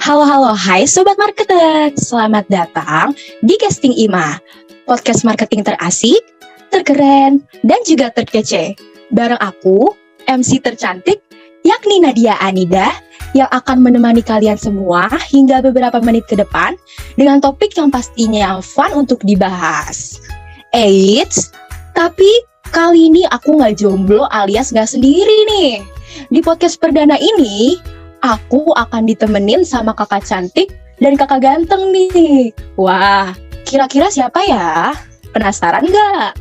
Halo, hai Sobat Marketer. Selamat datang di Casting IMA, podcast marketing terasik, terkeren, dan juga terkece. Bareng aku, MC tercantik, yakni Nadia Anida, yang akan menemani kalian semua hingga beberapa menit ke depan dengan topik yang pastinya fun untuk dibahas. Eits, tapi kali ini aku nggak jomblo alias nggak sendiri nih. Di podcast perdana ini, aku akan ditemenin sama kakak cantik dan kakak ganteng nih. Wah, kira-kira siapa ya? Penasaran nggak?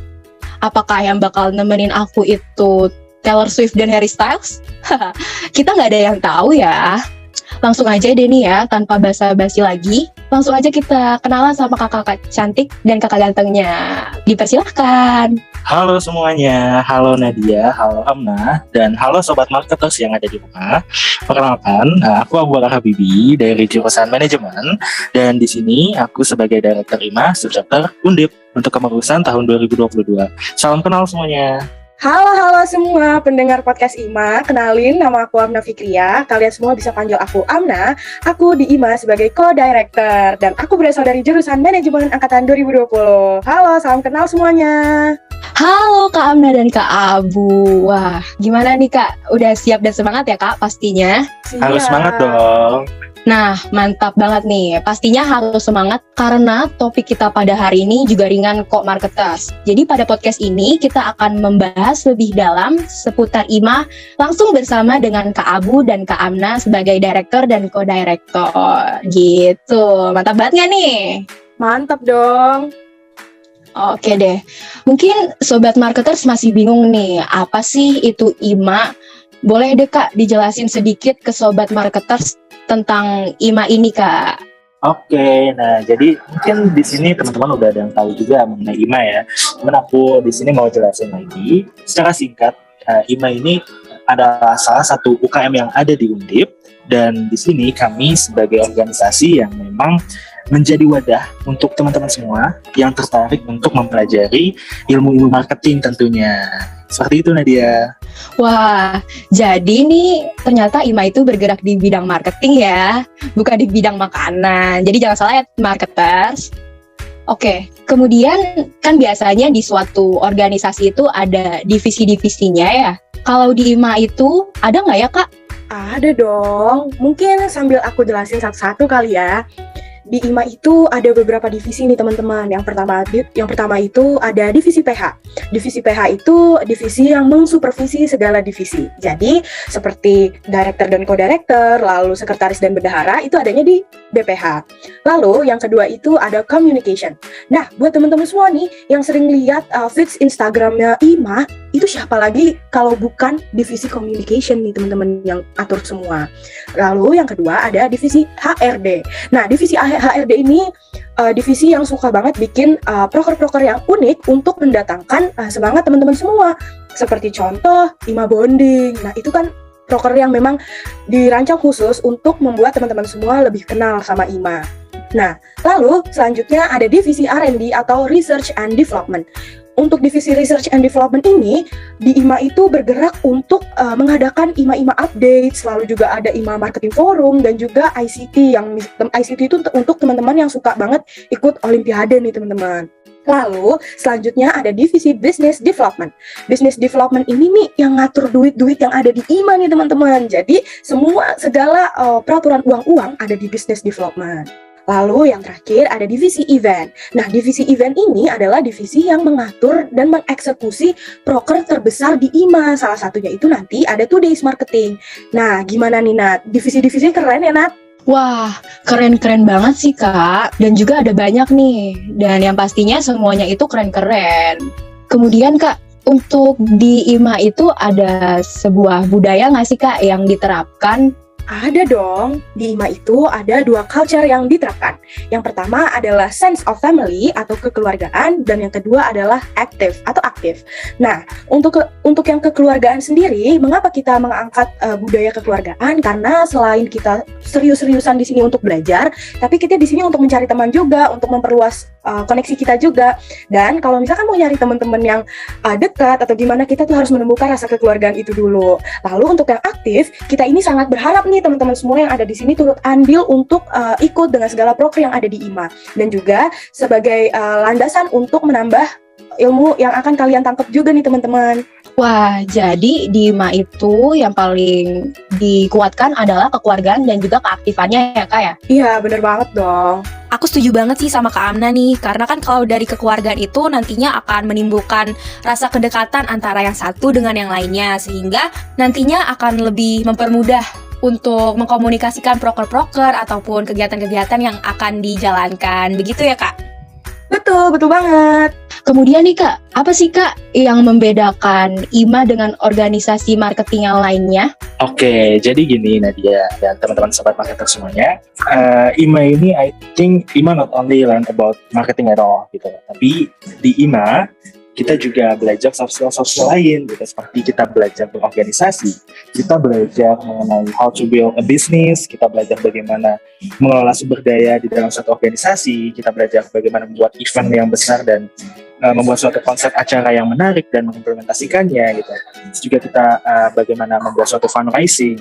Apakah yang bakal nemenin aku itu Taylor Swift dan Harry Styles? Kita nggak ada yang tahu ya. Langsung aja deh nih ya, tanpa basa-basi lagi. Langsung aja kita kenalan sama kakak cantik dan kakak gantengnya. Dipersilahkan. Halo semuanya, halo Nadia, halo Amna, dan halo Sobat Marketers yang ada di rumah. Perkenalkan, aku Abu Bakar Habibi dari jurusan Manajemen, dan di sini aku sebagai Direktur IMA Subchapter Undip untuk kepengurusan tahun 2022. Salam kenal semuanya. Halo semua pendengar podcast IMA, kenalin nama aku Amna Fikria. Kalian semua bisa panggil aku Amna. Aku di IMA sebagai co-director dan aku berasal dari jurusan Manajemen angkatan 2020. Halo, salam kenal semuanya. Halo Kak Amna dan Kak Abu. Wah, gimana nih Kak? Udah siap dan semangat ya Kak pastinya? Harus semangat dong. Nah, mantap banget nih. Pastinya harus semangat karena topik kita pada hari ini juga ringan kok Marketers. Jadi pada podcast ini kita akan membahas lebih dalam seputar IMA langsung bersama dengan Kak Abu dan Kak Amna sebagai director dan co-director. Gitu. Mantap banget gak nih? Mantap dong. Oke deh. Mungkin Sobat Marketers masih bingung nih, apa sih itu IMA? Boleh deh Kak dijelasin sedikit ke Sobat Marketers tentang IMA ini Kak. Oke, nah jadi mungkin di sini teman-teman udah ada yang tahu juga mengenai IMA ya. Cuman aku di sini mau jelasin lagi secara singkat. IMA ini adalah salah satu UKM yang ada di Undip, dan di sini kami sebagai organisasi yang memang menjadi wadah untuk teman-teman semua yang tertarik untuk mempelajari ilmu-ilmu marketing tentunya. Seperti itu Nadia. Wah, jadi nih ternyata IMA itu bergerak di bidang marketing ya, bukan di bidang makanan. Jadi jangan salah ya Marketers. Oke, kemudian kan biasanya di suatu organisasi itu ada divisi-divisinya ya. Kalau di IMA itu ada nggak ya Kak? Ada dong. Mungkin sambil aku jelasin satu-satu kali ya. Di IMA itu ada beberapa divisi nih teman-teman. Yang pertama itu ada divisi PH. Divisi PH itu divisi yang mensupervisi segala divisi. Jadi seperti director dan co-director, lalu sekretaris dan bendahara itu adanya di BPH. Lalu yang kedua itu ada communication. Nah, buat teman-teman semua nih yang sering lihat feeds Instagramnya IMA, itu siapa lagi kalau bukan divisi communication nih teman-teman yang atur semua. Lalu yang kedua ada divisi HRD. Nah, divisi HRD ini divisi yang suka banget bikin proker-proker yang unik untuk mendatangkan semangat teman-teman semua. Seperti contoh IMA Bonding. Nah, itu kan proker yang memang dirancang khusus untuk membuat teman-teman semua lebih kenal sama IMA. Nah, lalu selanjutnya ada divisi R&D atau Research and Development. Untuk divisi Research and Development ini, di IMA itu bergerak untuk mengadakan IMA update, selalu juga ada IMA Marketing Forum, dan juga ICT, yang ICT itu untuk teman-teman yang suka banget ikut Olimpiade nih teman-teman. Lalu, selanjutnya ada divisi Business Development. Business Development ini nih yang ngatur duit-duit yang ada di IMA nih teman-teman. Jadi, segala peraturan uang-uang ada di Business Development. Lalu yang terakhir ada divisi event. Nah, divisi event ini adalah divisi yang mengatur dan mengeksekusi proker terbesar di IMA. Salah satunya itu nanti ada 2 Days Marketing. Nah, gimana nih Nat? Divisi-divisi keren ya Nat? Wah, keren-keren banget sih Kak. Dan juga ada banyak nih. Dan yang pastinya semuanya itu keren-keren. Kemudian Kak, untuk di IMA itu ada sebuah budaya nggak sih Kak yang diterapkan? Ada dong, di IMA itu ada 2 culture yang diterapkan. Yang pertama adalah sense of family atau kekeluargaan, dan yang kedua adalah active atau aktif. Nah, untuk yang kekeluargaan sendiri, mengapa kita mengangkat budaya kekeluargaan? Karena selain kita serius-seriusan di sini untuk belajar, tapi kita di sini untuk mencari teman juga, untuk memperluas koneksi kita juga. Dan kalau misalkan mau nyari teman-teman yang dekat atau gimana, kita tuh harus menemukan rasa kekeluargaan itu dulu. Lalu untuk yang aktif, kita ini sangat berharap nih teman-teman semua yang ada di sini turut andil untuk ikut dengan segala proker yang ada di IMA, dan juga sebagai landasan untuk menambah ilmu yang akan kalian tangkap juga nih teman-teman. Wah, jadi di IMA itu yang paling dikuatkan adalah kekeluargaan dan juga keaktifannya ya Kak ya? Iya, bener banget dong. Aku setuju banget sih sama Kak Amna nih, karena kan kalau dari kekeluargaan itu nantinya akan menimbulkan rasa kedekatan antara yang satu dengan yang lainnya, sehingga nantinya akan lebih mempermudah untuk mengkomunikasikan proker-proker ataupun kegiatan-kegiatan yang akan dijalankan. Begitu ya Kak? Betul banget. Kemudian nih Kak, apa sih Kak yang membedakan IMA dengan organisasi marketing yang lainnya? Oke, jadi gini Nadia dan teman-teman sobat marketer semuanya, IMA ini I think IMA not only learn about marketing at all gitu, tapi di IMA kita juga belajar soft skill lain gitu, seperti kita belajar berorganisasi, kita belajar mengenai how to build a business, kita belajar bagaimana mengelola sumber daya di dalam suatu organisasi, kita belajar bagaimana membuat event yang besar dan membuat suatu konsep acara yang menarik dan mengimplementasikannya gitu. Terus juga kita bagaimana membuat suatu fundraising.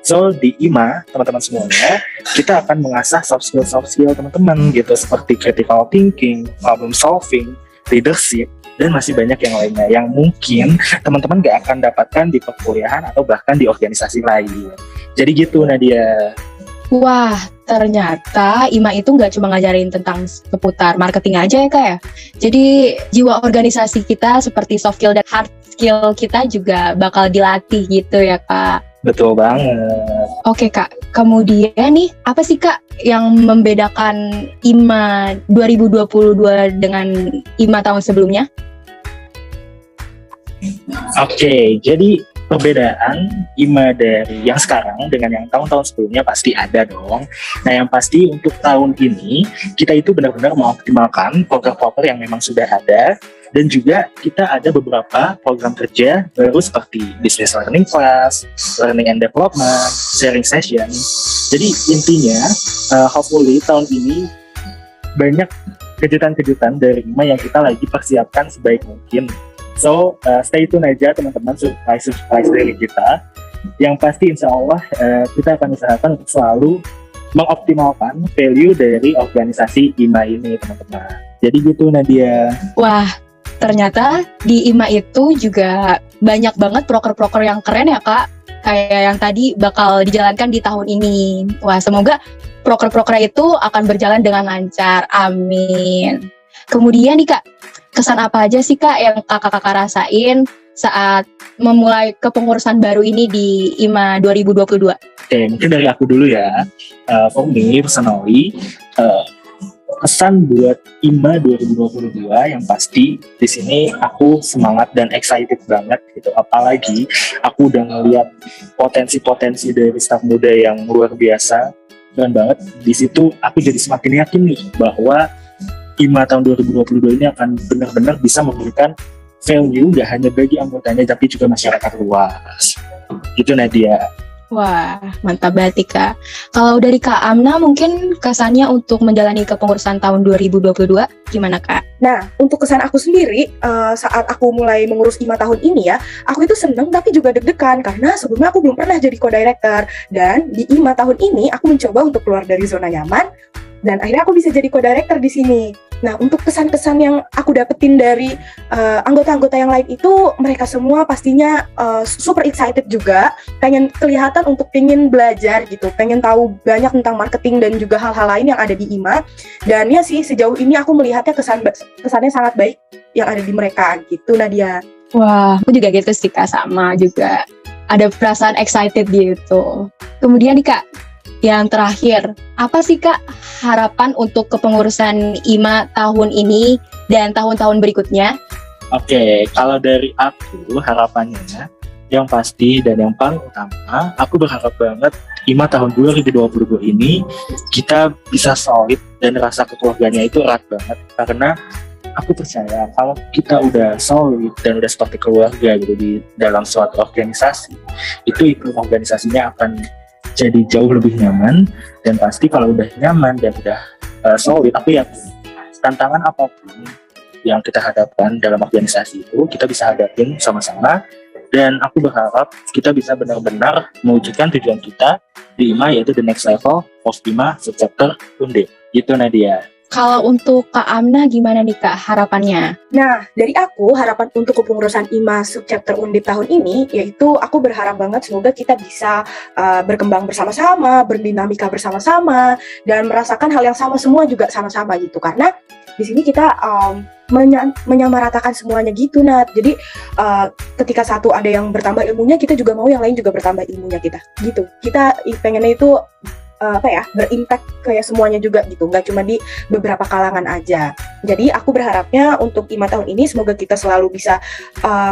So di IMA teman-teman semuanya kita akan mengasah soft skill teman-teman gitu, seperti critical thinking, problem solving, leadership, dan masih banyak yang lainnya yang mungkin teman-teman gak akan dapatkan di perkuliahan atau bahkan di organisasi lain. Jadi gitu Nadia. Wah, ternyata IMA itu nggak cuma ngajarin tentang seputar marketing aja ya Kak ya. Jadi jiwa organisasi kita seperti soft skill dan hard skill kita juga bakal dilatih gitu ya Kak. Betul banget. Oke Kak, kemudian nih apa sih Kak yang membedakan IMA 2022 dengan IMA tahun sebelumnya? Oke, jadi perbedaan IMA dari yang sekarang dengan yang tahun-tahun sebelumnya pasti ada dong. Nah yang pasti untuk tahun ini kita itu benar-benar mengoptimalkan program-program yang memang sudah ada, dan juga kita ada beberapa program kerja baru seperti business learning class, learning and development, sharing session. Jadi intinya hopefully tahun ini banyak kejutan-kejutan dari IMA yang kita lagi persiapkan sebaik mungkin. So, stay tune aja teman-teman, surprise dari kita. Yang pasti insya Allah kita akan usahakan untuk selalu mengoptimalkan value dari organisasi IMA ini teman-teman. Jadi gitu Nadia. Wah, ternyata di IMA itu juga banyak banget proker-proker yang keren ya Kak. Kayak yang tadi bakal dijalankan di tahun ini. Wah, semoga proker-proker itu akan berjalan dengan lancar. Amin. Kemudian nih Kak, kesan apa aja sih Kak yang kakak-kakak rasain saat memulai kepengurusan baru ini di IMA 2022? Oke, mungkin dari aku dulu ya. For me, personally, kesan buat IMA 2022 yang pasti di sini aku semangat dan excited banget gitu. Apalagi aku udah ngeliat potensi-potensi dari staf muda yang luar biasa, keren banget. Di situ aku jadi semakin yakin nih bahwa IMA tahun 2022 ini akan benar-benar bisa memberikan value gak hanya bagi anggotanya tapi juga masyarakat luas. Itu Nadia. Wah, mantap banget Kak. Kalau dari Kak Amna mungkin kesannya untuk menjalani kepengurusan tahun 2022 gimana Kak? Nah, untuk kesan aku sendiri saat aku mulai mengurus IMA tahun ini ya, aku itu seneng tapi juga deg-degan karena sebelumnya aku belum pernah jadi co-director, dan di IMA tahun ini aku mencoba untuk keluar dari zona nyaman dan akhirnya aku bisa jadi co-director di sini. Nah, untuk kesan-kesan yang aku dapetin dari anggota-anggota yang lain itu, mereka semua pastinya super excited juga, pengen kelihatan untuk pengen belajar gitu, pengen tahu banyak tentang marketing dan juga hal-hal lain yang ada di IMA. Dan ya sih, sejauh ini aku melihatnya kesannya sangat baik yang ada di mereka gitu, Nadia. Wah, aku juga gitu sih Kak, sama juga. Ada perasaan excited gitu. Kemudian nih Kak, yang terakhir, apa sih Kak harapan untuk kepengurusan IMA tahun ini dan tahun-tahun berikutnya? Oke, kalau dari aku harapannya yang pasti dan yang paling utama, aku berharap banget IMA tahun 2022 ini kita bisa solid dan rasa kekeluarganya itu erat banget, karena aku percaya kalau kita udah solid dan udah seperti keluarga gitu di dalam suatu organisasi, itu organisasinya akan jadi jauh lebih nyaman. Dan pasti kalau udah nyaman dan udah solid, aku yakin tantangan apapun yang kita hadapkan dalam organisasi itu kita bisa hadapin sama-sama. Dan aku berharap kita bisa benar-benar mewujudkan tujuan kita di IMA, yaitu the next level of IMA subchapter Undip. Gitu Nadia. Kalau untuk Kak Amna gimana nih Kak harapannya? Nah, dari aku, harapan untuk kepengurusan IMA subchapter Undip tahun ini, yaitu aku berharap banget semoga kita bisa berkembang bersama-sama, berdinamika bersama-sama, dan merasakan hal yang sama semua juga sama-sama gitu. Karena di sini kita menyamaratakan semuanya gitu, Nat. Jadi ketika satu ada yang bertambah ilmunya, kita juga mau yang lain juga bertambah ilmunya kita. Gitu. Kita pengennya itu berimpact kayak semuanya juga gitu, nggak cuma di beberapa kalangan aja. Jadi aku berharapnya untuk IMA tahun ini semoga kita selalu bisa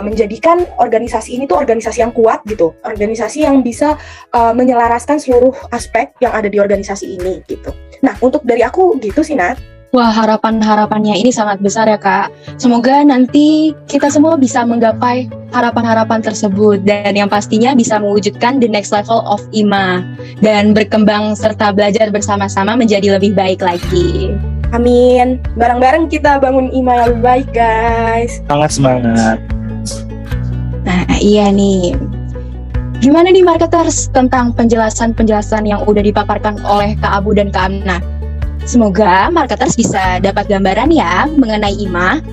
menjadikan organisasi ini tuh organisasi yang kuat gitu, organisasi yang bisa menyelaraskan seluruh aspek yang ada di organisasi ini gitu. Nah, untuk dari aku gitu sih, Nat. Wah, harapan-harapannya ini sangat besar ya Kak. Semoga nanti kita semua bisa menggapai harapan-harapan tersebut dan yang pastinya bisa mewujudkan the next level of IMA dan berkembang serta belajar bersama-sama menjadi lebih baik lagi. Amin. Bareng-bareng kita bangun IMA yang lebih baik, guys. Sangat semangat. Nah, iya nih. Gimana nih marketers tentang penjelasan-penjelasan yang udah dipaparkan oleh Kak Abu dan Kak Amna? Semoga marketers bisa dapat gambaran ya mengenai IMA.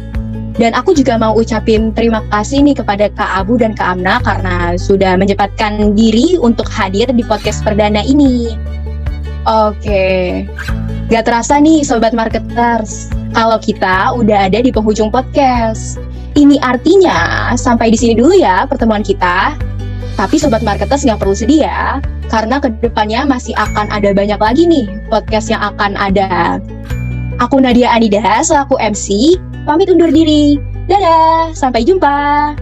Dan aku juga mau ucapin terima kasih nih kepada Kak Abu dan Kak Amna karena sudah menyempatkan diri untuk hadir di podcast perdana ini. Oke, gak terasa nih Sobat Marketers, kalau kita udah ada di penghujung podcast. Ini artinya sampai di sini dulu ya pertemuan kita. Tapi Sobat Marketers gak perlu sedih ya, karena kedepannya masih akan ada banyak lagi nih podcast yang akan ada. Aku Nadia Anida selaku MC, pamit undur diri. Dadah, sampai jumpa.